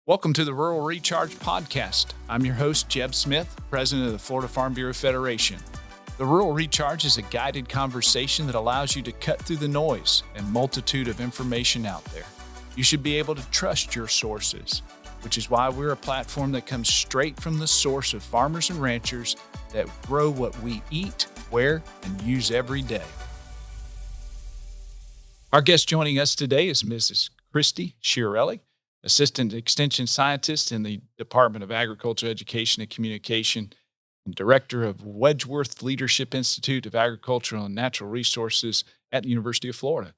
Welcome to the Rural Recharge Podcast. I'm your host, Jeb Smith, president of the Florida Farm Bureau Federation. The Rural Recharge is a guided conversation that allows you to cut through the noise and multitude of information out there. You should be able to trust your sources, which is why we're a platform that comes straight from the source of farmers and ranchers that grow what we eat, wear, and use every day. Our guest joining us today is Mrs. Christy Chiarelli, Assistant Extension Scientist in the Department of Agriculture, Education, and Communication, and Director of Wedgworth Leadership Institute of Agricultural and Natural Resources at the University of Florida.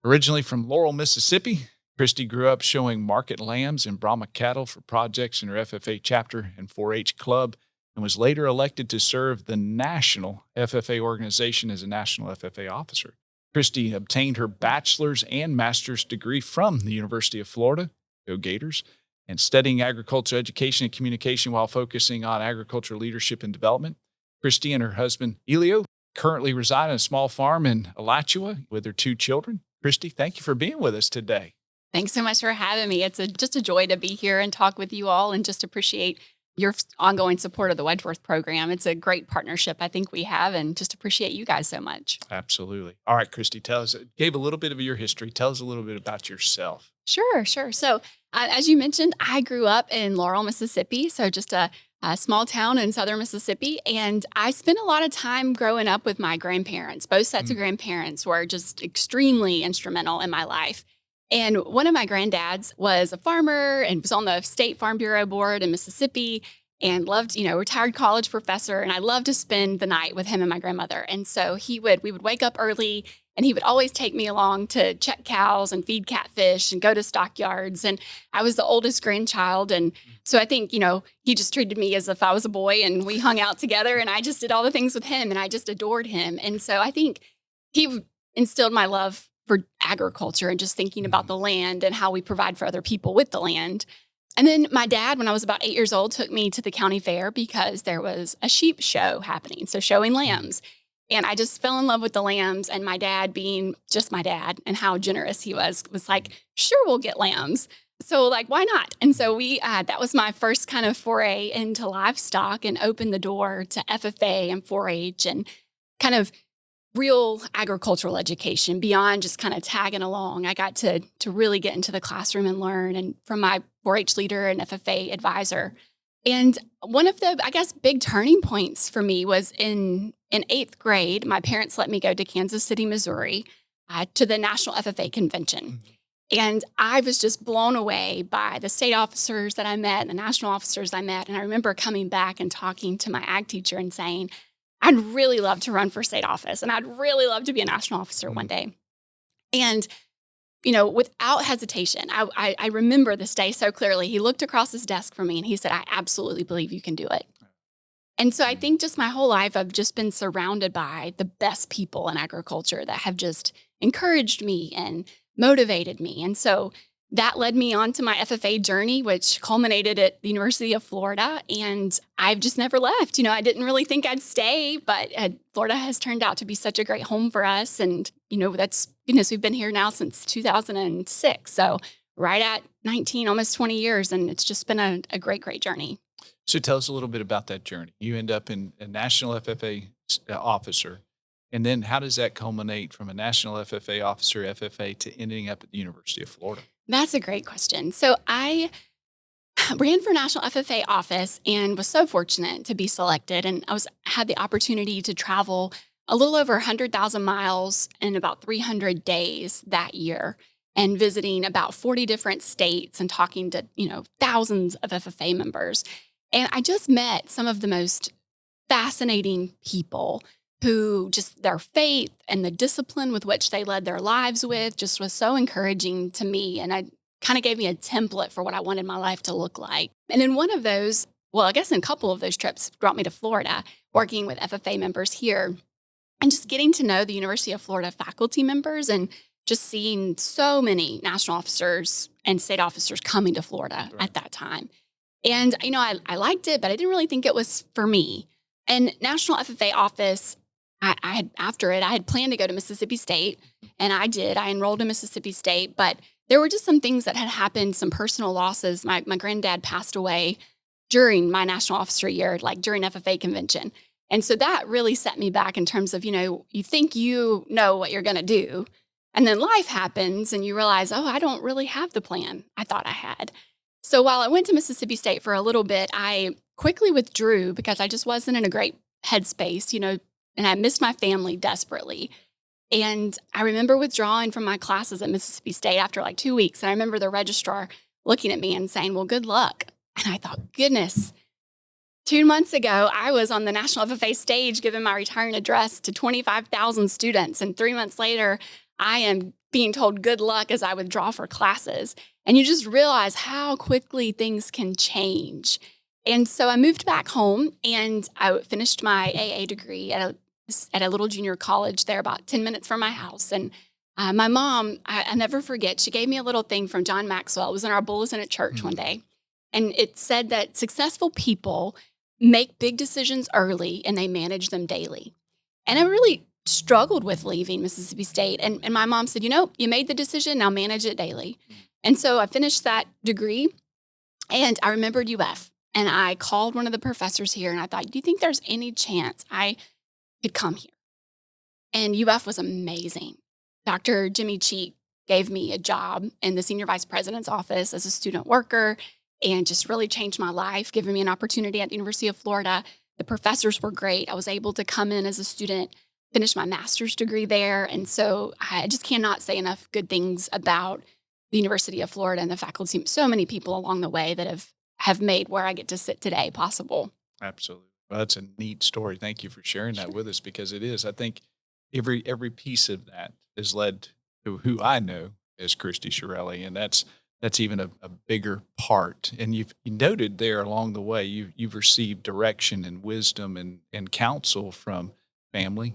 Originally from Laurel, Mississippi, Christy grew up showing market lambs and Brahman cattle for projects in her FFA chapter and 4-H club, and was later elected to serve the National FFA Organization as a National FFA officer. Christy obtained her bachelor's and master's degree from the University of Florida, go Gators, and studying agriculture education and communication while focusing on agriculture leadership and development. Christy and her husband, Elio, currently reside on a small farm in Alachua with their 2 children. Christy, thank you for being with us today. Thanks so much for having me. It's just a joy to be here and talk with you all and just appreciate your ongoing support of the Wedgworth program. It's a great partnership I think we have, and just appreciate you guys so much. Absolutely. All right, Christy, gave a little bit of your history. Tell us a little bit about yourself. Sure. So as you mentioned, I grew up in Laurel, Mississippi, so just a small town in southern Mississippi. And I spent a lot of time growing up with my grandparents. Both sets of grandparents were just extremely instrumental in my life. And one of my granddads was a farmer and was on the State Farm Bureau board in Mississippi and loved, retired college professor. And I loved to spend the night with him and my grandmother. And so we would wake up early and he would always take me along to check cows and feed catfish and go to stockyards. And I was the oldest grandchild. And so I think, he just treated me as if I was a boy, and we hung out together and I just did all the things with him and I just adored him. And so I think he instilled my love for agriculture and just thinking about the land and how we provide for other people with the land. And then my dad, when I was about 8 years old, took me to the county fair because there was a sheep show happening, so showing lambs. And I just fell in love with the lambs, and my dad, being just my dad and how generous he was like, sure, we'll get lambs. So why not? And so that was my first kind of foray into livestock and opened the door to FFA and 4-H and kind of real agricultural education beyond just kind of tagging along. I got to really get into the classroom and learn, and from my 4-H leader and FFA advisor. And one of the, big turning points for me was in 8th grade. My parents let me go to Kansas City, Missouri, to the National FFA convention. And I was just blown away by the state officers that I met and the national officers I met. And I remember coming back and talking to my ag teacher and saying, I'd really love to run for state office, and I'd really love to be a national officer one day. And, without hesitation, I remember this day so clearly. He looked across his desk from me and he said, I absolutely believe you can do it. And so I think just my whole life, I've just been surrounded by the best people in agriculture that have just encouraged me and motivated me. And so that led me on to my FFA journey, which culminated at the University of Florida. And I've just never left. I didn't really think I'd stay, but Florida has turned out to be such a great home for us. And, that's, we've been here now since 2006. So right at 19, almost 20 years. And it's just been a great, great journey. So tell us a little bit about that journey. You end up in a National FFA officer. And then how does that culminate from a National FFA officer, FFA, to ending up at the University of Florida? That's a great question. So I ran for National FFA office and was so fortunate to be selected. And had the opportunity to travel a little over 100,000 miles in about 300 days that year, and visiting about 40 different states and talking to, thousands of FFA members. And I just met some of the most fascinating people who just their faith and the discipline with which they led their lives with just was so encouraging to me. And I kind of gave me a template for what I wanted my life to look like. And in one of those, in a couple of those trips, brought me to Florida, working with FFA members here and just getting to know the University of Florida faculty members and just seeing so many national officers and state officers coming to Florida at that time. And, I liked it, but I didn't really think it was for me. And National FFA office, I had planned to go to Mississippi State, and I did. I enrolled in Mississippi State, but there were just some things that had happened, some personal losses. My granddad passed away during my national officer year, like during FFA convention. And so that really set me back in terms of, you think you know what you're going to do. And then life happens and you realize, oh, I don't really have the plan I thought I had. So while I went to Mississippi State for a little bit, I quickly withdrew because I just wasn't in a great headspace, and I missed my family desperately. And I remember withdrawing from my classes at Mississippi State after like 2 weeks. And I remember the registrar looking at me and saying, well, good luck. And I thought, goodness, 2 months ago, I was on the National FFA stage giving my retiring address to 25,000 students. And 3 months later, I am being told good luck as I withdraw for classes. And you just realize how quickly things can change. And so I moved back home and I finished my AA degree at a little junior college there about 10 minutes from my house. And my mom, I never forget, she gave me a little thing from John Maxwell. It was in our bulletin at church one day. And it said that successful people make big decisions early and they manage them daily. And I really struggled with leaving Mississippi State. And my mom said, you made the decision, now manage it daily. And so I finished that degree and I remembered UF. And I called one of the professors here and I thought, do you think there's any chance I could come here? And UF was amazing. Dr. Jimmy Cheek gave me a job in the senior vice president's office as a student worker and just really changed my life, giving me an opportunity at the University of Florida. The professors were great. I was able to come in as a student, finish my master's degree there. And so I just cannot say enough good things about the University of Florida and the faculty. So many people along the way that have made where I get to sit today possible. Absolutely. Well, that's a neat story. Thank you for sharing that with us because it is. I think every piece of that has led to who I know as Christy Chiarelli, and that's even a bigger part. And you noted there along the way, you've received direction and wisdom and counsel from family,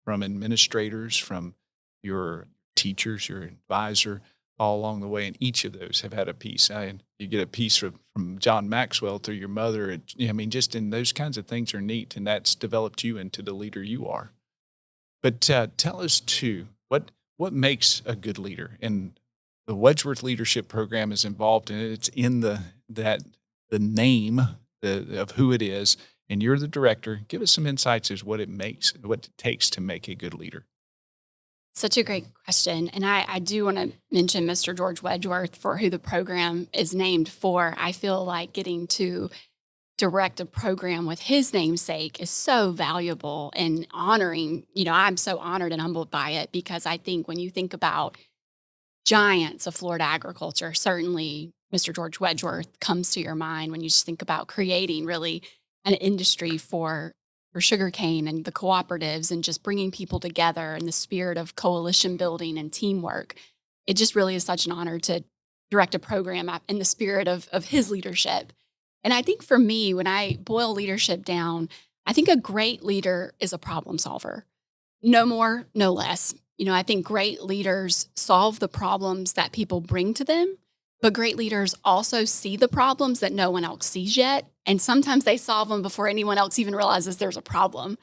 from administrators, from your teachers, your advisor, all along the way. And each of those have had a piece. And you get a piece from John Maxwell through your mother. Just in those kinds of things are neat. And that's developed you into the leader you are. But tell us too, what makes a good leader? And the Wedgworth Leadership Program is involved in it. It's in the name of who it is. And you're the director. Give us some insights as what it takes to make a good leader. Such a great question. And I do want to mention Mr. George Wedgworth for who the program is named for. I feel like getting to direct a program with his namesake is so valuable and honoring. I'm so honored and humbled by it because I think when you think about giants of Florida agriculture, certainly Mr. George Wedgworth comes to your mind when you just think about creating really an industry for sugarcane and the cooperatives and just bringing people together in the spirit of coalition building and teamwork. It just really is such an honor to direct a program in the spirit of his leadership. And I think for me, when I boil leadership down, I think a great leader is a problem solver. No more, no less. I think great leaders solve the problems that people bring to them, but great leaders also see the problems that no one else sees yet. And sometimes they solve them before anyone else even realizes there's a problem,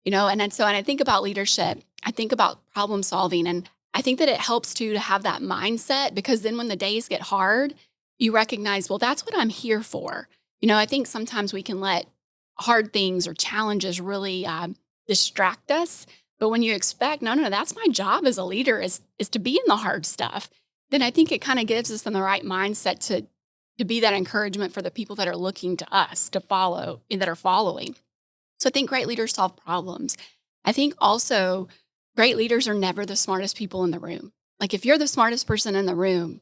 and so when I think about leadership, I think about problem solving. And I think that it helps too to have that mindset because then when the days get hard, you recognize, well, that's what I'm here for. I think sometimes we can let hard things or challenges really distract us. But when you expect, no, that's my job as a leader is to be in the hard stuff, then I think it kind of gives us in the right mindset to be that encouragement for the people that are looking to us to follow and that are following. So I think great leaders solve problems. I think also great leaders are never the smartest people in the room. Like if you're the smartest person in the room,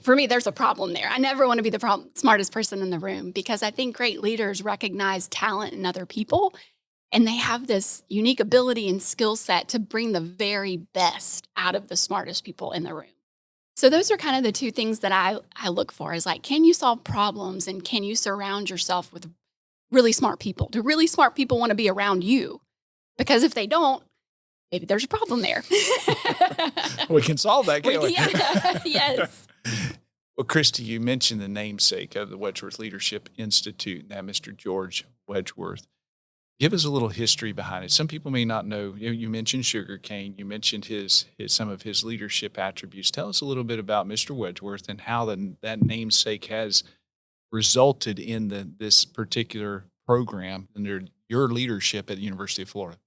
for me, there's a problem there. I never want to be the smartest person in the room because I think great leaders recognize talent in other people. And they have this unique ability and skill set to bring the very best out of the smartest people in the room. So those are kind of the two things that I look for is like, can you solve problems and can you surround yourself with really smart people? Do really smart people want to be around you? Because if they don't, maybe there's a problem there. We can solve that, can't we? Yeah, yes. Well, Christy, you mentioned the namesake of the Wedgworth Leadership Institute, now Mr. George Wedgworth. Give us a little history behind it. Some people may not know. You mentioned sugarcane. You mentioned his some of his leadership attributes. Tell us a little bit about Mr. Wedgworth and how that namesake has resulted in this particular program under your leadership at the University of Florida.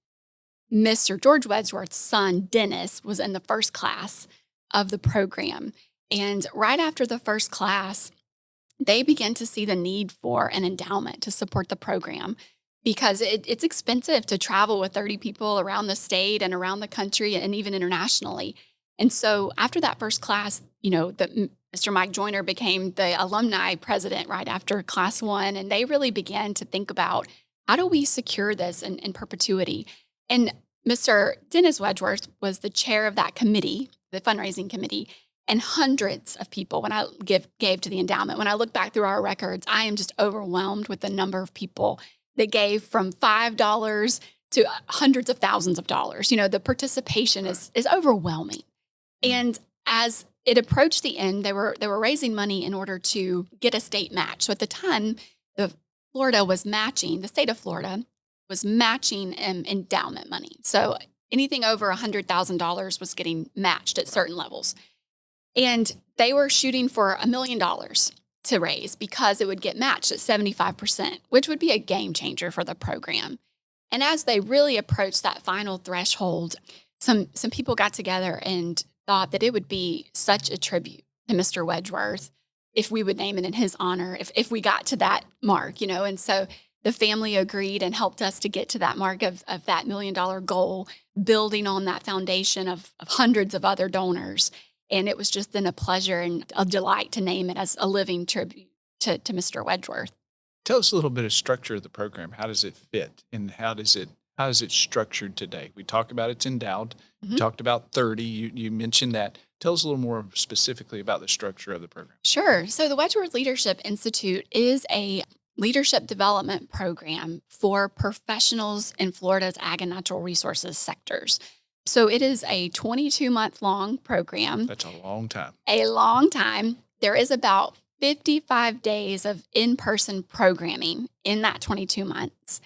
Mr. George Wedgworth's son, Dennis, was in the first class of the program. And right after the first class, they began to see the need for an endowment to support the program because it's expensive to travel with 30 people around the state and around the country and even internationally. And so after that first class, Mr. Mike Joyner became the alumni president right after class one. And they really began to think about how do we secure this in perpetuity? And Mr. Dennis Wedgworth was the chair of that committee, the fundraising committee, and hundreds of people when I gave to the endowment. When I look back through our records, I am just overwhelmed with the number of people that gave from $5 to hundreds of thousands of dollars. The participation is overwhelming. And as it approached the end, they were raising money in order to get a state match. So at the time, the state of Florida was matching endowment money. So anything over $100,000 was getting matched at certain levels. And they were shooting for $1 million to raise because it would get matched at 75%, which would be a game changer for the program. And as they really approached that final threshold, some people got together and thought that it would be such a tribute to Mr. Wedgworth if we would name it in his honor, if we got to that mark, And so the family agreed and helped us to get to that mark of that $1 million goal, building on that foundation of hundreds of other donors. And it was just then a pleasure and a delight to name it as a living tribute to Mr. Wedgworth. Tell us a little bit of structure of the program. How does it fit, and how is it structured today? We talked about it's endowed. Mm-hmm. You talked about 30. You mentioned that. Tell us a little more specifically about the structure of the program. Sure. So the Wedgworth Leadership Institute is a leadership development program for professionals in Florida's ag and natural resources sectors. So it is a 22-month long program. That's a long time. A long time. There is about 55 days of in-person programming in that 22 months.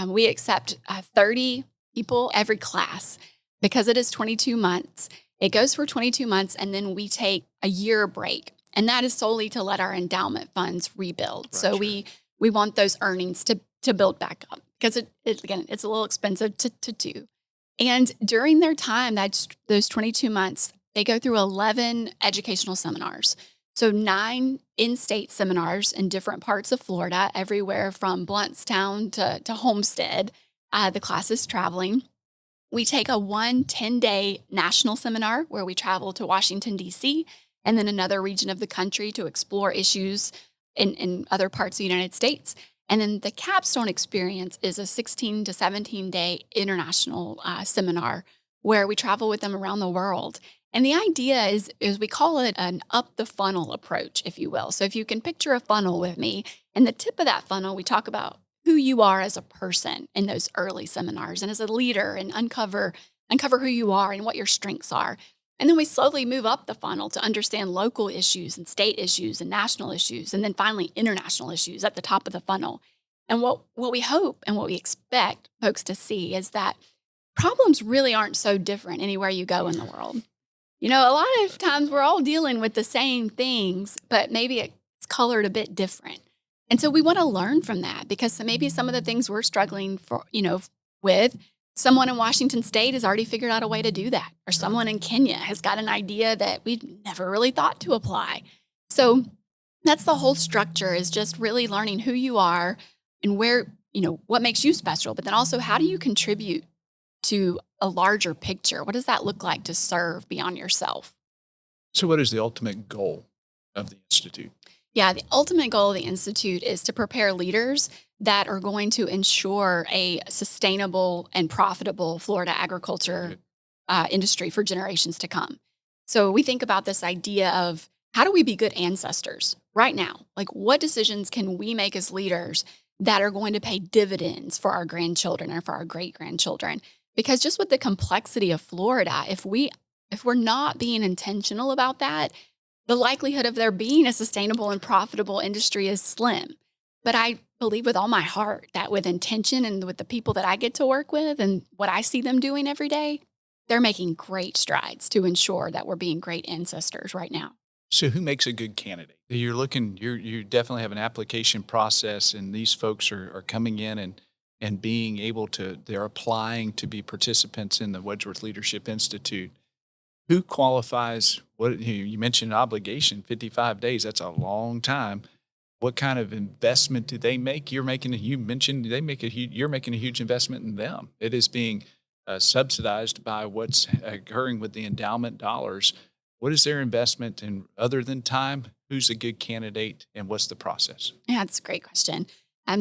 We accept 30 people every class because it is 22 months. It goes for 22 months, and then we take a year break. And that is solely to let our endowment funds rebuild. Right, so sure. we want those earnings to build back up because it's a little expensive to do. And during their time, that's those 22 months, they go through 11 educational seminars. So 9 in-state seminars in different parts of Florida, everywhere from Bluntstown to Homestead. The class is traveling. We take a 10-day national seminar where we travel to Washington, D.C., and then another region of the country to explore issues in other parts of the United States. And then the capstone experience is a 16 to 17-day international seminar where we travel with them around the world. And the idea is we call it an up-the-funnel approach, if you will. So if you can picture a funnel with me, and the tip of that funnel, we talk about who you are as a person in those early seminars and as a leader, and uncover who you are and what your strengths are. And then we slowly move up the funnel to understand local issues and state issues and national issues, and then finally international issues at the top of the funnel. And what we hope and what we expect folks to see is that problems really aren't so different anywhere you go in the world. A lot of times we're all dealing with the same things, but maybe it's colored a bit different. And so we want to learn from that because maybe some of the things we're struggling with, someone in Washington State has already figured out a way to do that, or someone in Kenya has got an idea that we'd never really thought to apply. So that's the whole structure, is just really learning who you are and where, what makes you special, but then also how do you contribute to a larger picture? What does that look like to serve beyond yourself? So what is the ultimate goal of the Institute? Yeah, the ultimate goal of the Institute is to prepare leaders that are going to ensure a sustainable and profitable Florida agriculture industry for generations to come. So we think about this idea of how do we be good ancestors right now? Like, what decisions can we make as leaders that are going to pay dividends for our grandchildren or for our great-grandchildren? Because just with the complexity of Florida, if we're not being intentional about that, the likelihood of there being a sustainable and profitable industry is slim. But I believe with all my heart that with intention and with the people that I get to work with and what I see them doing every day, they're making great strides to ensure that we're being great ancestors right now. So who makes a good candidate? You definitely have an application process, and these folks are coming in and being able to, they're applying to be participants in the Wedgworth Leadership Institute. Who qualifies? What you mentioned obligation, 55 days, that's a long time. What kind of investment do they make? You mentioned they make you're making a huge investment in them. It is being subsidized by what's occurring with the endowment dollars. What is their investment in other than time? Who's a good candidate and what's the process? Yeah, that's a great question.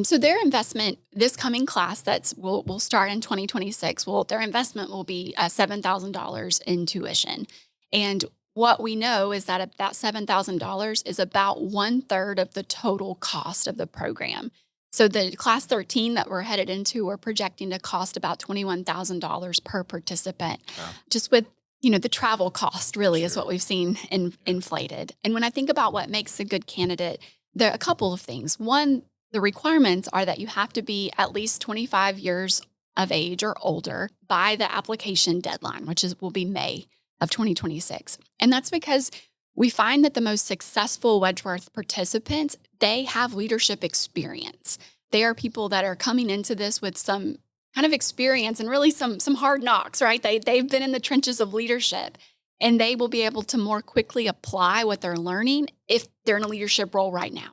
So their investment, this coming class that's will start in 2026. Well, their investment will be $7,000 in tuition, and what we know is that about $7,000 is about 1/3 of the total cost of the program. So the class 13 that we're headed into, we're projecting to cost about $21,000 per participant, Wow. just with the travel cost really is Sure. what we've seen inflated. And when I think about what makes a good candidate, there are a couple of things. One, the requirements are that you have to be at least 25 years of age or older by the application deadline, will be May of 2026. And that's because we find that the most successful Wedgworth participants, they have leadership experience. They are people that are coming into this with some kind of experience and really some hard knocks, right? They've been in the trenches of leadership, and they will be able to more quickly apply what they're learning if they're in a leadership role right now.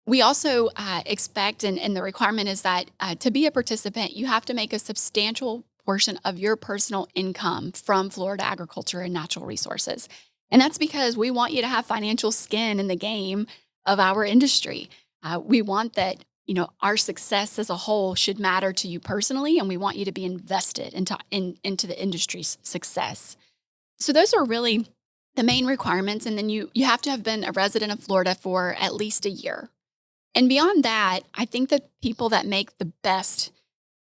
We also expect, and the requirement is that to be a participant, you have to make a substantial portion of your personal income from Florida agriculture and natural resources. And that's because we want you to have financial skin in the game of our industry. We want that, our success as a whole should matter to you personally, and we want you to be invested into the industry's success. So those are really the main requirements. And then you have to have been a resident of Florida for at least a year. And beyond that, I think that people that make the best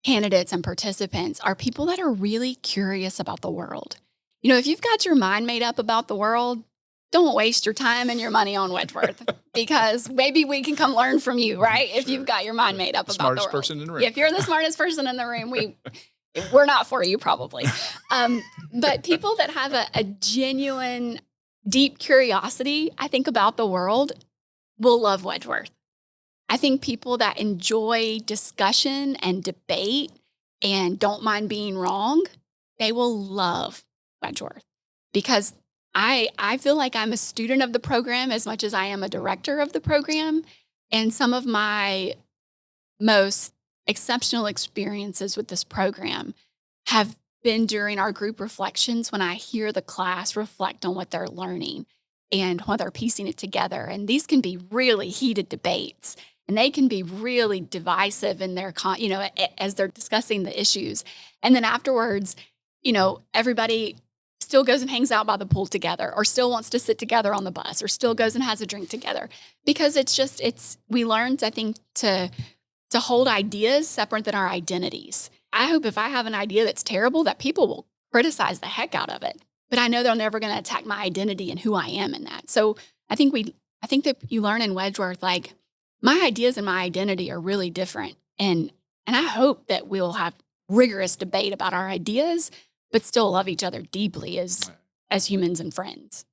candidates and participants are people that are really curious about the world. If you've got your mind made up about the world, don't waste your time and your money on Wedgworth because maybe we can come learn from you, right? If you've got your mind made up about the Smartest world. person in the room. If you're the smartest person in the room, we're not for you probably. But people that have a genuine, deep curiosity, I think, about the world will love Wedgworth. I think people that enjoy discussion and debate and don't mind being wrong, they will love Wedgworth because I feel like I'm a student of the program as much as I am a director of the program. And some of my most exceptional experiences with this program have been during our group reflections when I hear the class reflect on what they're learning and how they're piecing it together. And these can be really heated debates. And they can be really divisive in their, as they're discussing the issues. And then afterwards, everybody still goes and hangs out by the pool together or still wants to sit together on the bus or still goes and has a drink together because we learned, I think, to hold ideas separate than our identities. I hope if I have an idea that's terrible that people will criticize the heck out of it. But I know they're never going to attack my identity and who I am in that. So I think that you learn in Wedgworth, like, my ideas and my identity are really different. And I hope that we'll have rigorous debate about our ideas, but still love each other deeply as humans and friends.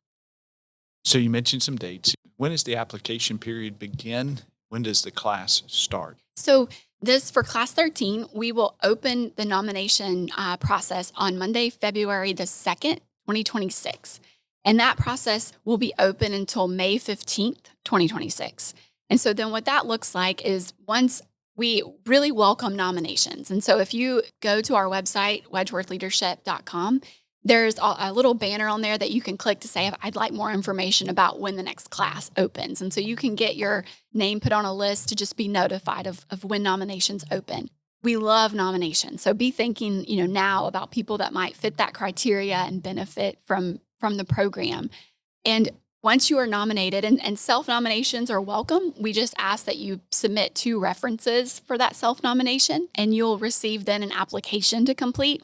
So you mentioned some dates. When does the application period begin? When does the class start? So for class 13, we will open the nomination process on Monday, February the 2nd, 2026. And that process will be open until May 15th, 2026. And so then what that looks like is once we really welcome nominations. And so if you go to our website, wedgworthleadership.com, there's a little banner on there that you can click to say, I'd like more information about when the next class opens. And so you can get your name put on a list to just be notified of when nominations open. We love nominations. So be thinking, now about people that might fit that criteria and benefit from the program. And once you are nominated, and self-nominations are welcome, we just ask that you submit 2 references for that self-nomination, and you'll receive then an application to complete.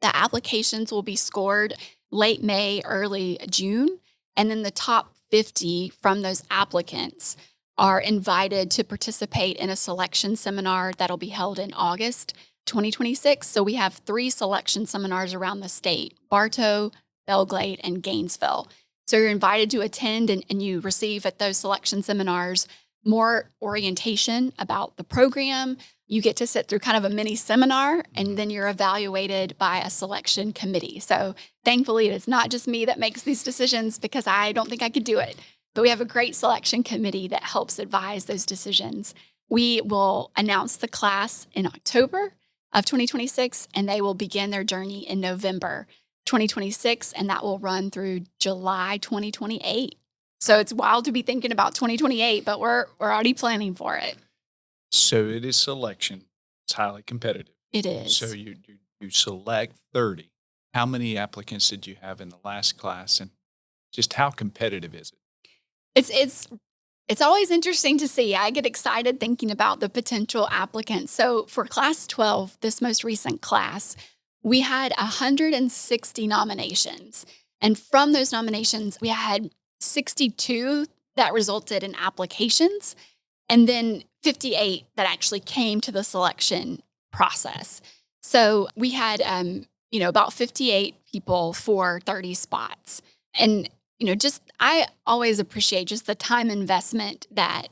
The applications will be scored late May, early June, and then the top 50 from those applicants are invited to participate in a selection seminar that'll be held in August 2026. So we have 3 selection seminars around the state: Bartow, Belglade, and Gainesville. So you're invited to attend, and you receive at those selection seminars more orientation about the program. You get to sit through kind of a mini seminar, and then you're evaluated by a selection committee. So thankfully, it is not just me that makes these decisions, because I don't think I could do it. But we have a great selection committee that helps advise those decisions. We will announce the class in October of 2026, and they will begin their journey in November 2026, and that will run through July 2028. So it's wild to be thinking about 2028, but we're already planning for it. So it is selection. It's highly competitive. It is. So you select 30. How many applicants did you have in the last class, and just how competitive is it? It's always interesting to see. I get excited thinking about the potential applicants. So for class 12, this most recent class, we had 160 nominations. And from those nominations, we had 62 that resulted in applications, and then 58 that actually came to the selection process. So we had, about 58 people for 30 spots. And, I always appreciate just the time investment that,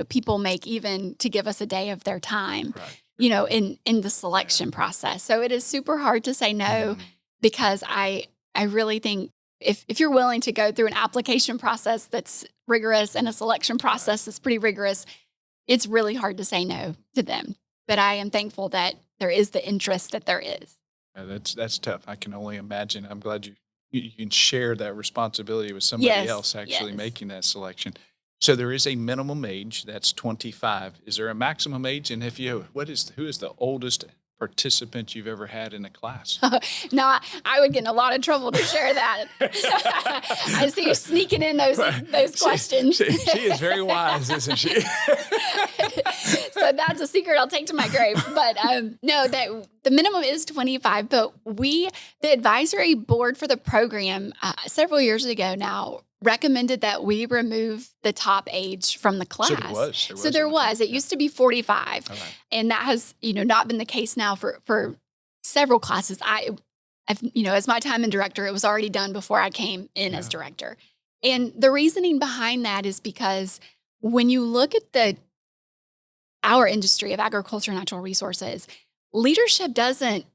people make even to give us a day of their time, Right. in the selection process. So it is super hard to say no, because I really think if you're willing to go through an application process that's rigorous and a selection process that's pretty rigorous, it's really hard to say no to them. But I am thankful that there is the interest that there is. That's tough. I can only imagine. I'm glad you can share that responsibility with somebody else actually Yes. making that selection. So there is a minimum age, that's 25. Is there a maximum age? And who is the oldest participant you've ever had in a class? No, I would get in a lot of trouble to share that. I see you sneaking in those questions. She is very wise, isn't she? So that's a secret I'll take to my grave. But no, that the minimum is 25. But the advisory board for the program several years ago now recommended that we remove the top age from the class. So there was. It used to be 45. All right. And that has, not been the case now for several classes. As my time in director, it was already done before I came in as director. And the reasoning behind that is because when you look at our industry of agriculture and natural resources, leadership doesn't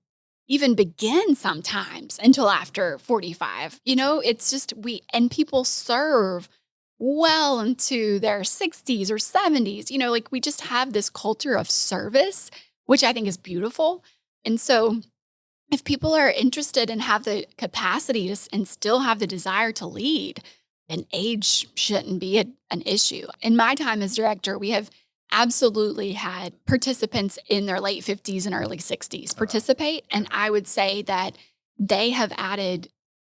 even begin sometimes until after 45. It's just and people serve well into their 60s or 70s. We just have this culture of service, which I think is beautiful. And so if people are interested and have the capacity and still have the desire to lead, then age shouldn't be an issue. In my time as director, we have absolutely had participants in their late 50s and early 60s participate. And I would say that they have added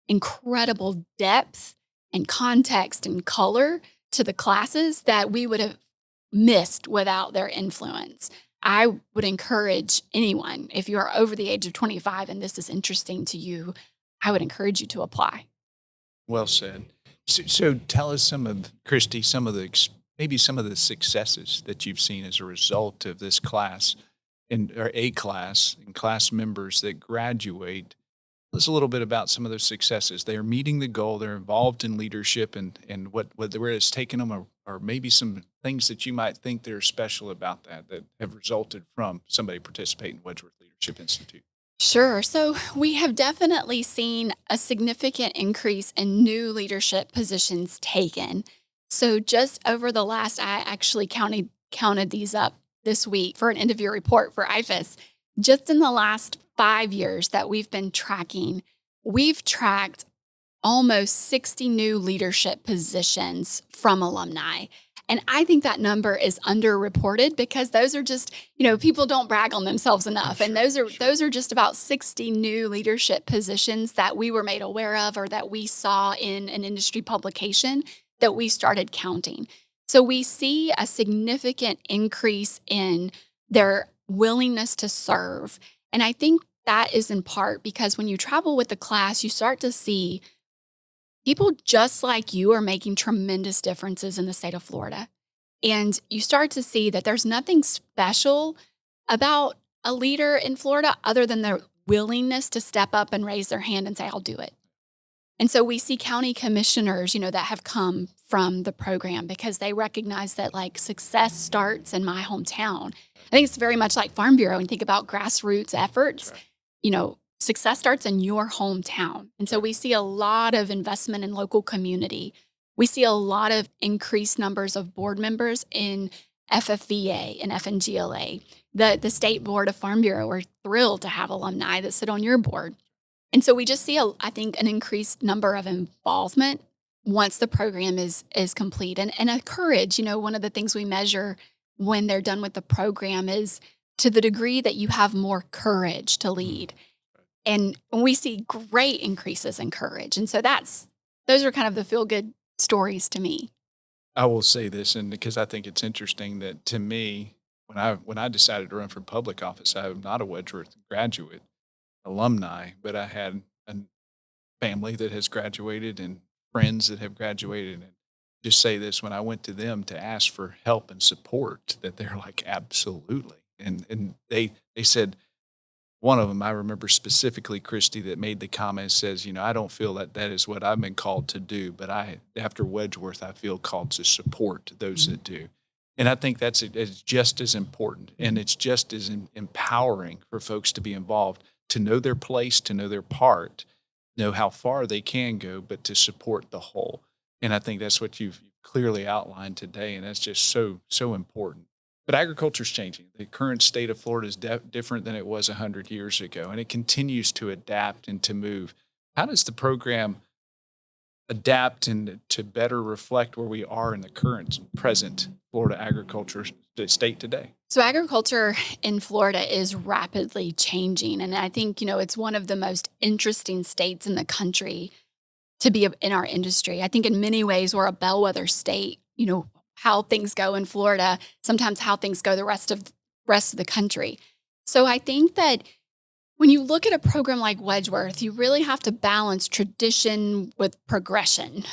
incredible depth and context and color to the classes that we would have missed without their influence. I would encourage anyone, if you are over the age of 25 and this is interesting to you, I would encourage you to apply. Well said. So tell us Christy, maybe some of the successes that you've seen as a result of this class or a class and class members that graduate. Tell us a little bit about some of those successes. They are meeting the goal. They're involved in leadership, and where it's taken them, or maybe some things that you might think that are special about that have resulted from somebody participating in Wedgworth Leadership Institute. Sure. So we have definitely seen a significant increase in new leadership positions taken. So just over the last, I actually counted these up this week for an end of year report for IFAS. Just in the last 5 years that we've been tracking, we've tracked almost 60 new leadership positions from alumni. And I think that number is underreported because those are just, people don't brag on themselves enough. And those are just about 60 new leadership positions that we were made aware of or that we saw in an industry publication that we started counting. So we see a significant increase in their willingness to serve. And I think that is in part because when you travel with the class, you start to see people just like you are making tremendous differences in the state of Florida. And you start to see that there's nothing special about a leader in Florida other than their willingness to step up and raise their hand and say, I'll do it. And so we see county commissioners, that have come from the program because they recognize that like success starts in my hometown. I think it's very much like Farm Bureau and think about grassroots efforts. Success starts in your hometown. And so we see a lot of investment in local community. We see a lot of increased numbers of board members in FFVA and FNGLA. The State Board of Farm Bureau are thrilled to have alumni that sit on your board. And so we just see, I think, an increased number of involvement once the program is complete. And a courage, one of the things we measure when they're done with the program is to the degree that you have more courage to lead. And we see great increases in courage. And so those are kind of the feel-good stories to me. I will say this, and because I think it's interesting that to me, when I decided to run for public office, I'm not a Wedgworth graduate alumni, but I had a family that has graduated and friends that have graduated. And just say this, when I went to them to ask for help and support, that they're like, absolutely. And they said, one of them, I remember specifically, Christy, that made the comment, says, I don't feel that is what I've been called to do, but after Wedgworth, I feel called to support those that do. And I think it's just as important, and it's just as empowering for folks to be involved, to know their place, to know their part, know how far they can go, but to support the whole. And I think that's what you've clearly outlined today, and that's just so, so important. But agriculture is changing. The current state of Florida is different than it was 100 years ago, and it continues to adapt and to move. How does the program adapt and to better reflect where we are in the present Florida agriculture state today? So agriculture in Florida is rapidly changing. And I think, it's one of the most interesting states in the country to be in our industry. I think in many ways we're a bellwether state, how things go in Florida, sometimes how things go the rest of the country. So I think that when you look at a program like Wedgworth, you really have to balance tradition with progression.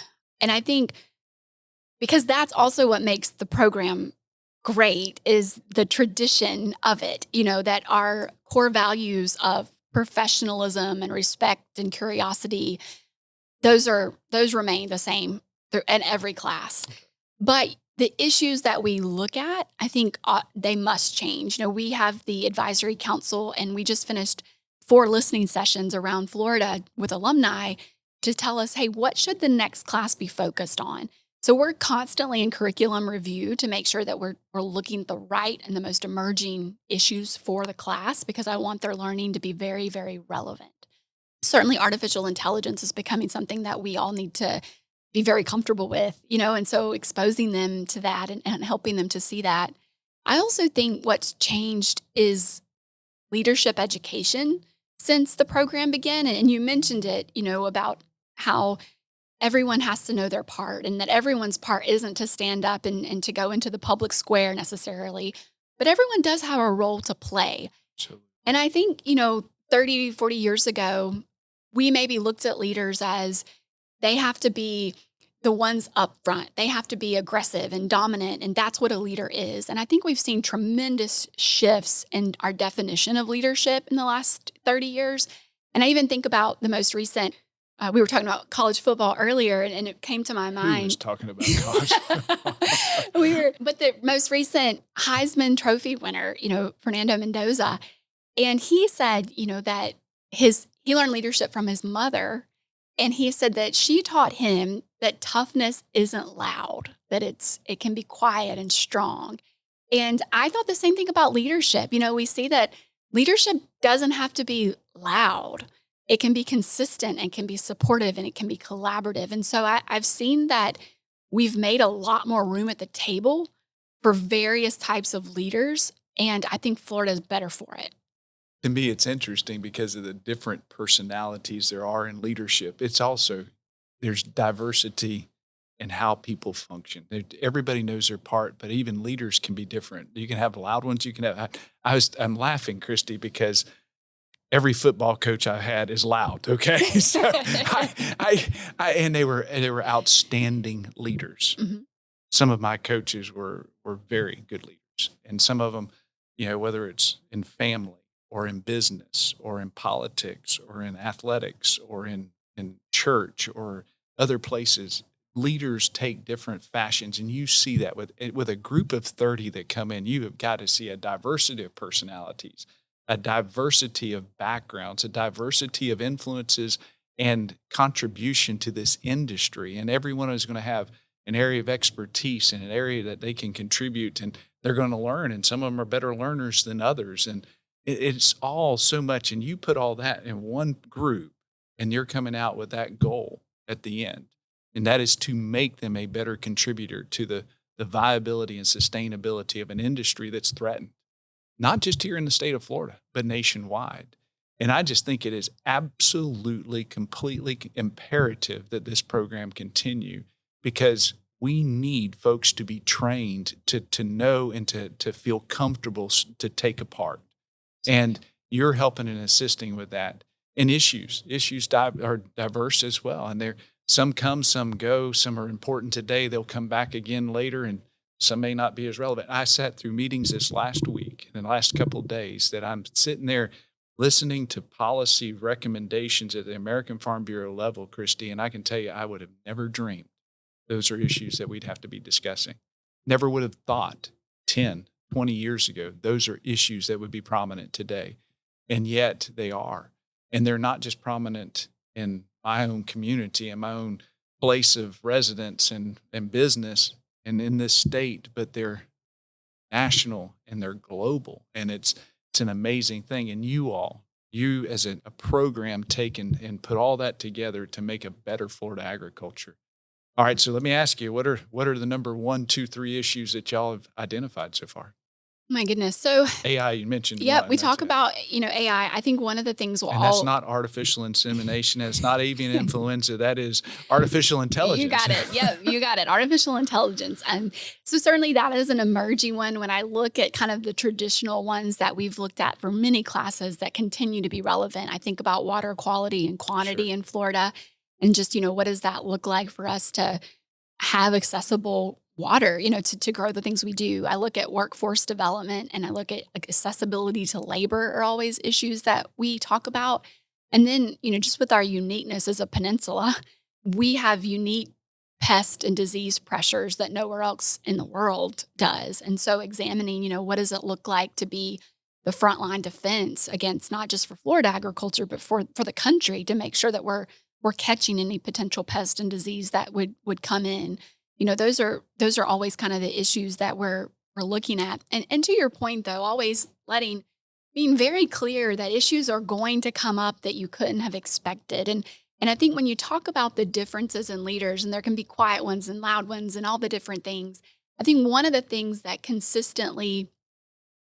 And I think because that's also what makes the program great is the tradition of it, that our core values of professionalism and respect and curiosity, those remain the same in every class. But the issues that we look at, I think they must change. We have the advisory council, and we just finished 4 listening sessions around Florida with alumni to tell us, hey, what should the next class be focused on? So we're constantly in curriculum review to make sure that we're looking at the right and the most emerging issues for the class, because I want their learning to be very, very relevant. Certainly artificial intelligence is becoming something that we all need to be very comfortable with, and so exposing them to that and helping them to see that. I also think what's changed is leadership education since the program began. And you mentioned it, about how everyone has to know their part, and that everyone's part isn't to stand up and to go into the public square necessarily, but everyone does have a role to play. Sure. And I think, 30, 40 years ago, we maybe looked at leaders as they have to be the ones up front. They have to be aggressive and dominant, and that's what a leader is. And I think we've seen tremendous shifts in our definition of leadership in the last 30 years. And I even think about the most recent, we were talking about college football earlier, and it came to my mind. Who was talking about college football? But the most recent Heisman Trophy winner, Fernando Mendoza, and he said, that he learned leadership from his mother. And he said that she taught him that toughness isn't loud, that it can be quiet and strong. And I thought the same thing about leadership. We see that leadership doesn't have to be loud. It can be consistent and can be supportive, and it can be collaborative. And so I've seen that we've made a lot more room at the table for various types of leaders. And I think Florida is better for it. To me, it's interesting because of the different personalities there are in leadership. It's also, there's diversity in how people function. Everybody knows their part, but even leaders can be different. You can have loud ones. You can have, I'm laughing, Christy, because every football coach I've had is loud. Okay. So and they were outstanding leaders. Mm-hmm. some of my coaches were very good leaders, and some of them, whether it's in family or in business or in politics or in athletics or in church or other places, leaders take different fashions, and you see that with a group of 30 that come in. You have got to see a diversity of personalities, a diversity of backgrounds, a diversity of influences and contribution to this industry, and everyone is going to have an area of expertise and an area that they can contribute, and they're going to learn, and some of them are better learners than others, and it's all so much, and you put all that in one group, and you're coming out with that goal at the end, and that is to make them a better contributor to the viability and sustainability of an industry that's threatened, not just here in the state of Florida, but nationwide. And I just think it is absolutely, completely imperative that this program continue, because we need folks to be trained to know and to feel comfortable to take a part. And you're helping and assisting with that. And issues are diverse as well. And some come, some go, some are important today. They'll come back again later, and some may not be as relevant. I sat through meetings this last week, in the last couple of days, that I'm sitting there listening to policy recommendations at the American Farm Bureau level, Christy, and I can tell you I would have never dreamed those are issues that we'd have to be discussing. Never would have thought 10, 20 years ago, those are issues that would be prominent today. And yet they are. And they're not just prominent in my own community and my own place of residence and business and in this state, but they're national and they're global. And it's an amazing thing. And you as a program take and put all that together to make a better Florida agriculture. All right, so let me ask you, what are the number 1, 2, 3 issues that y'all have identified so far? My goodness. So AI, you mentioned. yeah, one, we that's talk it. about, AI. I think one of the things And that's not artificial insemination. It's not avian influenza. That is artificial intelligence. You got it. Yeah, you got it. Artificial intelligence. And so certainly that is an emerging one. When I look at kind of the traditional ones that we've looked at for many classes that continue to be relevant, I think about water quality and quantity Sure. in Florida, and just, what does that look like for us to have accessible water, to grow the things we do. I look at workforce development, and I look at like accessibility to labor are always issues that we talk about. And then, just with our uniqueness as a peninsula, we have unique pest and disease pressures that nowhere else in the world does. And so examining, what does it look like to be the frontline defense against not just for Florida agriculture, but for the country, to make sure that we're catching any potential pest and disease that would come in. Those are always kind of the issues that we're looking at. And to your point, though, always being very clear that issues are going to come up that you couldn't have expected. And I think when you talk about the differences in leaders, and there can be quiet ones and loud ones and all the different things, I think one of the things that consistently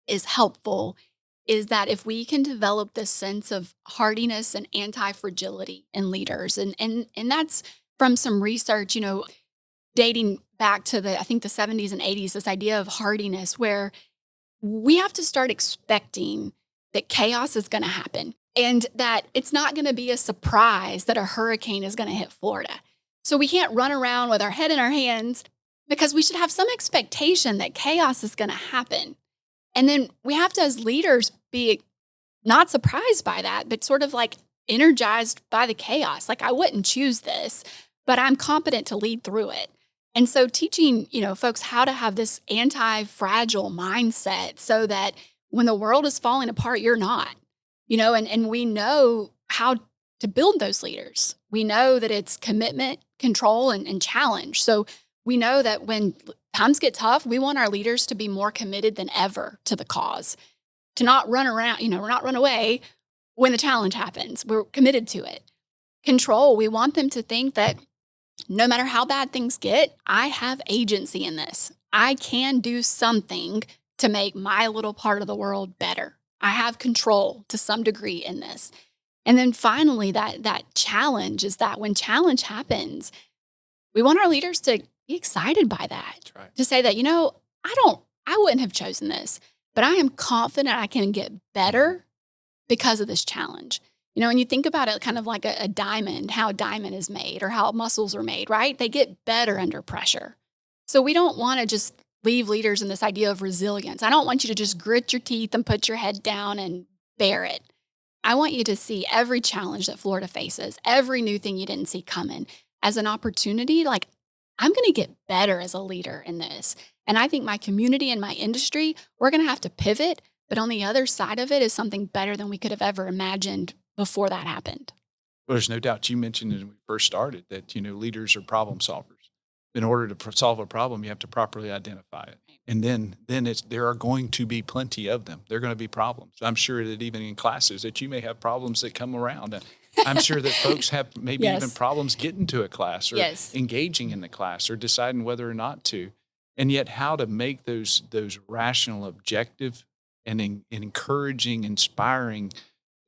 is helpful is that if we can develop this sense of hardiness and anti-fragility in leaders, and that's from some research, dating back to I think the 70s and 80s, this idea of hardiness, where we have to start expecting that chaos is going to happen and that it's not going to be a surprise that a hurricane is going to hit Florida. So we can't run around with our head in our hands, because we should have some expectation that chaos is going to happen. And then we have to, as leaders, be not surprised by that, but sort of like energized by the chaos. Like, I wouldn't choose this, but I'm competent to lead through it. And so teaching, folks how to have this anti-fragile mindset so that when the world is falling apart, you're not, and we know how to build those leaders. We know that it's commitment, control, and challenge. So we know that when times get tough, we want our leaders to be more committed than ever to the cause, to not run around, not run away when the challenge happens. We're committed to it. Control, we want them to think that no matter how bad things get, I have agency in this. I can do something to make my little part of the world better. I have control to some degree in this. And then finally, that challenge is that when challenge happens, we want our leaders to be excited by that. That's right. To say that, I wouldn't have chosen this, but I am confident I can get better because of this challenge. And you think about it kind of like a diamond, how a diamond is made or how muscles are made, right? They get better under pressure. So we don't want to just leave leaders in this idea of resilience. I don't want you to just grit your teeth and put your head down and bear it. I want you to see every challenge that Florida faces, every new thing you didn't see coming as an opportunity. Like, I'm going to get better as a leader in this. And I think my community and my industry, we're going to have to pivot. But on the other side of it is something better than we could have ever imagined before that happened. Well, there's no doubt. You mentioned when we first started that, leaders are problem solvers. In order to solve a problem, you have to properly identify it. And then there are going to be plenty of them. There are going to be problems. I'm sure that even in classes that you may have problems that come around. And I'm sure that folks have maybe even problems getting to a class or engaging in the class or deciding whether or not to. And yet how to make those rational, objective, and encouraging, inspiring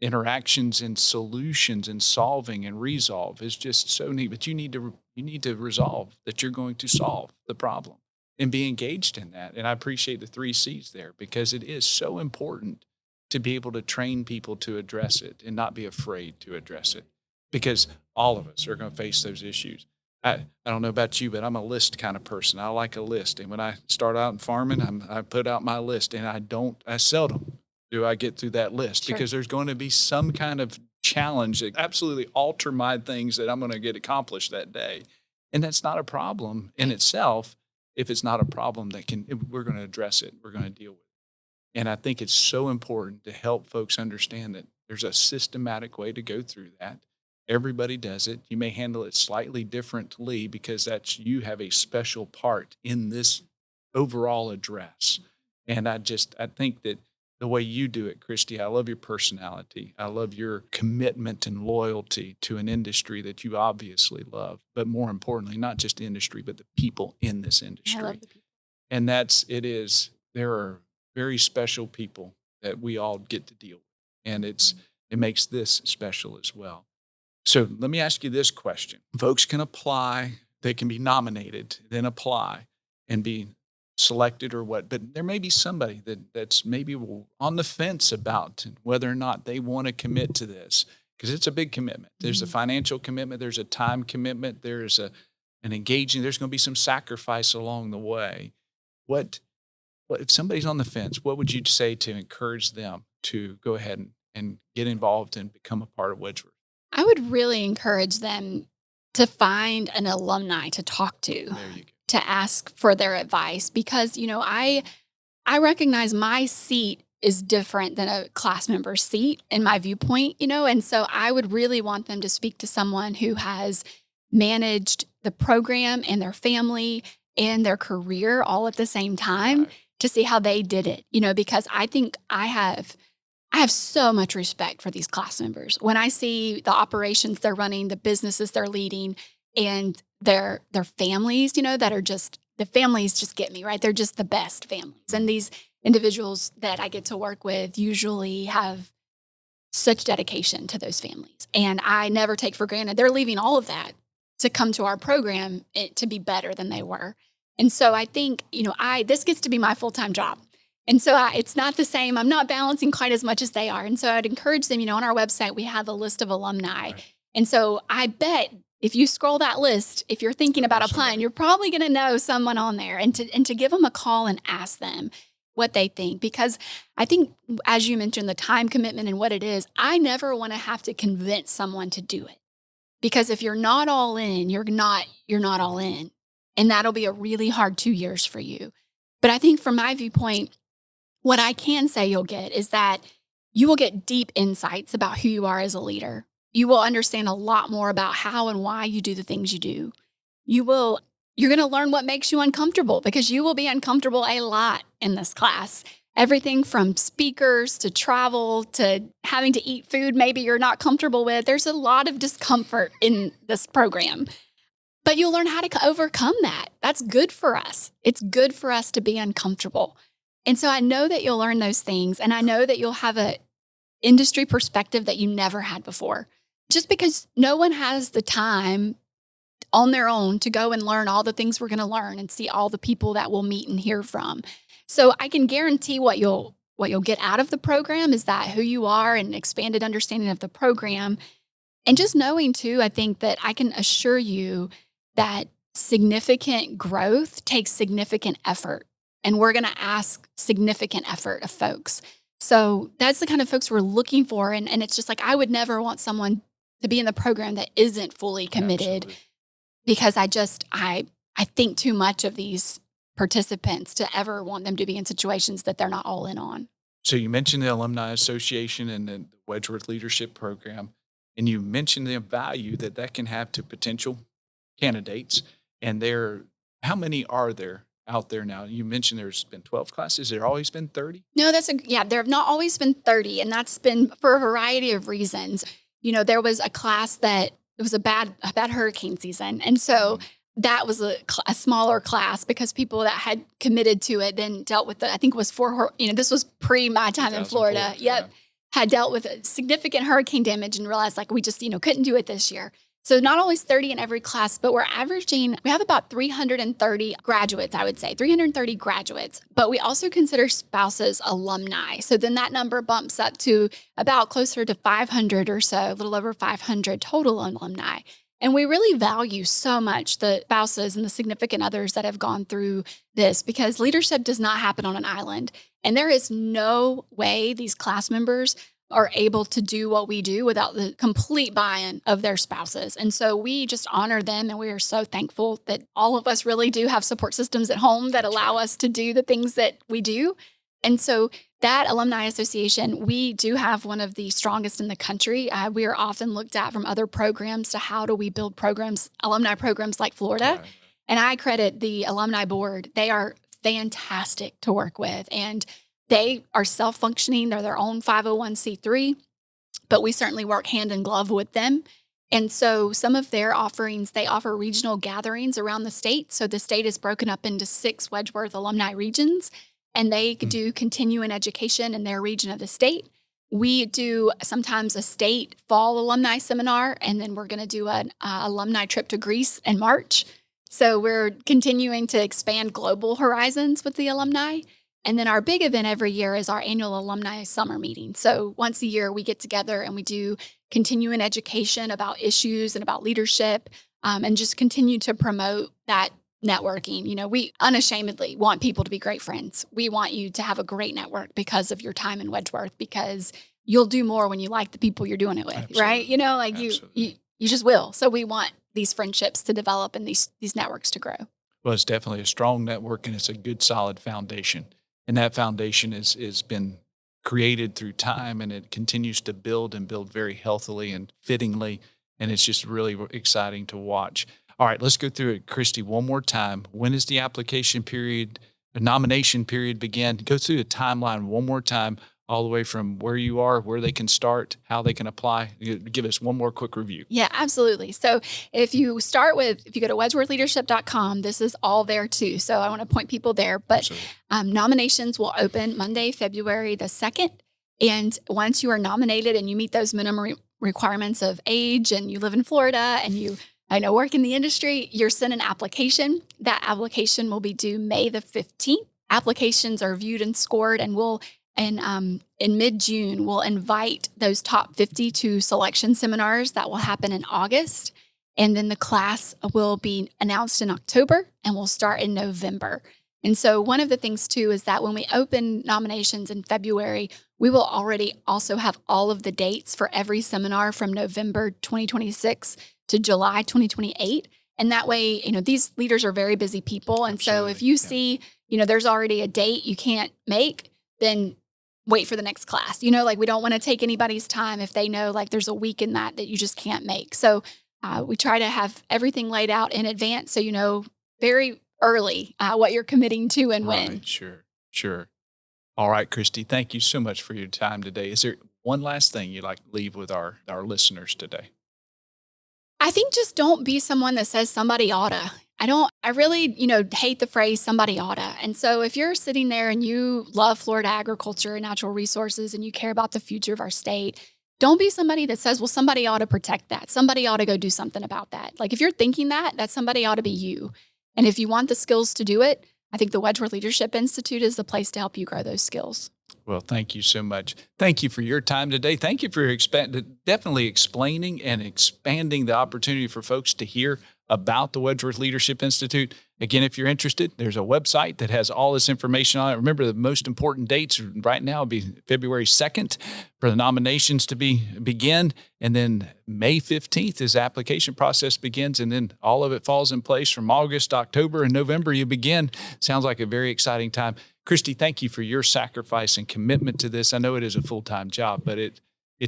interactions and solutions and solving and resolve is just so neat. But you need to resolve that you're going to solve the problem and be engaged in that. And I appreciate the 3 C's there because it is so important to be able to train people to address it and not be afraid to address it because all of us are going to face those issues. I don't know about you, but I'm a list kind of person. I like a list. And when I start out in farming, I put out my list and I seldom do I get through that list because there's going to be some kind of challenge that absolutely alter my things that I'm going to get accomplished that day. And that's not a problem in itself if it's not a problem we're going to address it. We're going to deal with it. And I think it's so important to help folks understand that there's a systematic way to go through that. Everybody does it. You may handle it slightly differently because you have a special part in this overall address. And I think that the way you do it, Christy, I love your personality. I love your commitment and loyalty to an industry that you obviously love, but more importantly, not just the industry, but the people in this industry. I love the people. And there are very special people that we all get to deal with. And it makes this special as well. So let me ask you this question. Folks can apply, they can be nominated, then apply and be selected or what, but there may be somebody that's maybe on the fence about whether or not they want to commit to this because it's a big commitment. There's a financial commitment, there's a time commitment, there's an engaging, there's going to be some sacrifice along the way. What if somebody's on the fence, what would you say to encourage them to go ahead and get involved and become a part of Wedgworth? I would really encourage them to find an alumni to talk to. There you go. To ask for their advice because, I recognize my seat is different than a class member's seat in my viewpoint, and so I would really want them to speak to someone who has managed the program and their family and their career all at the same time to see how they did it, because I think I have so much respect for these class members. When I see the operations they're running, the businesses they're leading, and their families, that are the families just get me, right? They're just the best families. And these individuals that I get to work with usually have such dedication to those families. And I never take for granted they're leaving all of that to come to our program to be better than they were. And so I think, this gets to be my full-time job. And so it's not the same. I'm not balancing quite as much as they are. And so I'd encourage them, on our website, we have a list of alumni. Right. And so I bet if you scroll that list, if you're thinking about applying, you're probably going to know someone on there and to give them a call and ask them what they think. Because I think, as you mentioned, the time commitment and what it is, I never want to have to convince someone to do it. Because if you're not all in, you're not all in. And that'll be a really hard 2 years for you. But I think from my viewpoint, what I can say you'll get is that you will get deep insights about who you are as a leader. You will understand a lot more about how and why you do the things you do. You're going to learn what makes you uncomfortable because you will be uncomfortable a lot in this class. Everything from speakers to travel to having to eat food maybe you're not comfortable with. There's a lot of discomfort in this program. But you'll learn how to overcome that. That's good for us. It's good for us to be uncomfortable. And so I know that you'll learn those things, and I know that you'll have an industry perspective that you never had before. Just because no one has the time on their own to go and learn all the things we're going to learn and see all the people that we'll meet and hear from. So I can guarantee what you'll get out of the program is that who you are and expanded understanding of the program. And just knowing too, I think that I can assure you that significant growth takes significant effort, and we're going to ask significant effort of folks. So that's the kind of folks we're looking for. And it's just like, I would never want someone to be in the program that isn't fully committed Absolutely. because I think too much of these participants to ever want them to be in situations that they're not all in on. So you mentioned the Alumni Association and the Wedgworth Leadership Program, and you mentioned the value that that can have to potential candidates. And how many are there out there now? You mentioned there's been 12 classes. There always been 30? No, there have not always been 30, and that's been for a variety of reasons. There was a class that it was a bad hurricane season. And so that was a smaller class because people that had committed to it then dealt with I think it was this was pre my time in Florida. Yep. Had dealt with significant hurricane damage and realized like we just, couldn't do it this year. So not always 30 in every class, but we have about 330 graduates, I would say, 330 graduates. But we also consider spouses alumni. So then that number bumps up to about closer to 500 or so, a little over 500 total alumni. And we really value so much the spouses and the significant others that have gone through this because leadership does not happen on an island. And there is no way these class members are able to do what we do without the complete buy-in of their spouses. And so we just honor them, and we are so thankful that all of us really do have support systems at home that allow us to do the things that we do. And so that Alumni Association, we do have one of the strongest in the country. We are often looked at from other programs to how do we build programs, alumni programs like Florida. Right. And I credit the alumni board. They are fantastic to work with. And they are self-functioning. They're their own 501c3, but we certainly work hand in glove with them. And so some of their offerings, they offer regional gatherings around the state. So the state is broken up into 6 Wedgworth alumni regions, and they do continuing education in their region of the state. We do sometimes a state fall alumni seminar, and then we're going to do an alumni trip to Greece in March. So we're continuing to expand global horizons with the alumni. And then our big event every year is our annual alumni summer meeting. So once a year we get together and we do continuing education about issues and about leadership and just continue to promote that networking. We unashamedly want people to be great friends. We want you to have a great network because of your time in Wedgworth, because you'll do more when you like the people you're doing it with, Absolutely. right? You just will. So we want these friendships to develop and these networks to grow. Well, it's definitely a strong network, and it's a good, solid foundation. And that foundation is been created through time, and it continues to build and build very healthily and fittingly. And it's just really exciting to watch. All right, let's go through it, Christy, one more time. When is the application period, the nomination period begin? Go through the timeline one more time, all the way from where you are, where they can start, how they can apply. Give us one more quick review. Yeah, absolutely. So if you go to wedgworthleadership.com, this is all there too. So I want to point people there. But nominations will open Monday, February the 2nd. And once you are nominated and you meet those minimum requirements of age and you live in Florida and you work in the industry, you're sent an application. That application will be due May the 15th. Applications are viewed and scored, and in mid-June, we'll invite those top 50 to selection seminars that will happen in August. And then the class will be announced in October and will start in November. And so one of the things too is that when we open nominations in February, we will already also have all of the dates for every seminar from November 2026 to July 2028. And that way, these leaders are very busy people. And so if you see, there's already a date you can't make, then wait for the next class. We don't want to take anybody's time if they know there's a week in that you just can't make. So we try to have everything laid out in advance so you know very early what you're committing to and when. Right, sure. All right, Christy, thank you so much for your time today. Is there one last thing you'd like to leave with our listeners today? I think just don't be someone that says somebody oughta. I really, hate the phrase somebody oughta. And so if you're sitting there and you love Florida agriculture and natural resources and you care about the future of our state, don't be somebody that says, well, somebody ought to protect that. Somebody ought to go do something about that. If you're thinking that somebody ought to be you. And if you want the skills to do it, I think the Wedgworth Leadership Institute is the place to help you grow those skills. Well, thank you so much. Thank you for your time today. Thank you for definitely explaining and expanding the opportunity for folks to hear about the Wedgworth Leadership Institute. Again, if you're interested, there's a website that has all this information on it. Remember, the most important dates right now will be February 2nd for the nominations to begin. And then May 15th is the application process begins. And then all of it falls in place from August, October, and November you begin. Sounds like a very exciting time. Christy, thank you for your sacrifice and commitment to this. I know it is a full-time job, but it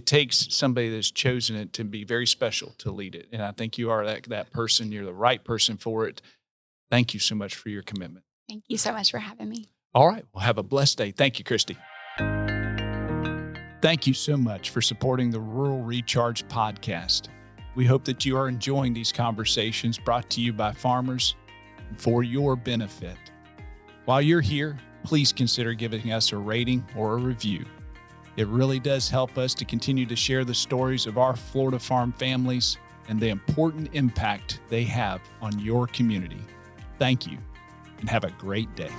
takes somebody that's chosen it to be very special to lead it. And I think you are that person. You're the right person for it. Thank you so much for your commitment. Thank you so much for having me. All right. Well, have a blessed day. Thank you, Christy. Thank you so much for supporting the Rural Recharge podcast. We hope that you are enjoying these conversations brought to you by farmers for your benefit. While you're here, please consider giving us a rating or a review. It really does help us to continue to share the stories of our Florida farm families and the important impact they have on your community. Thank you, and have a great day.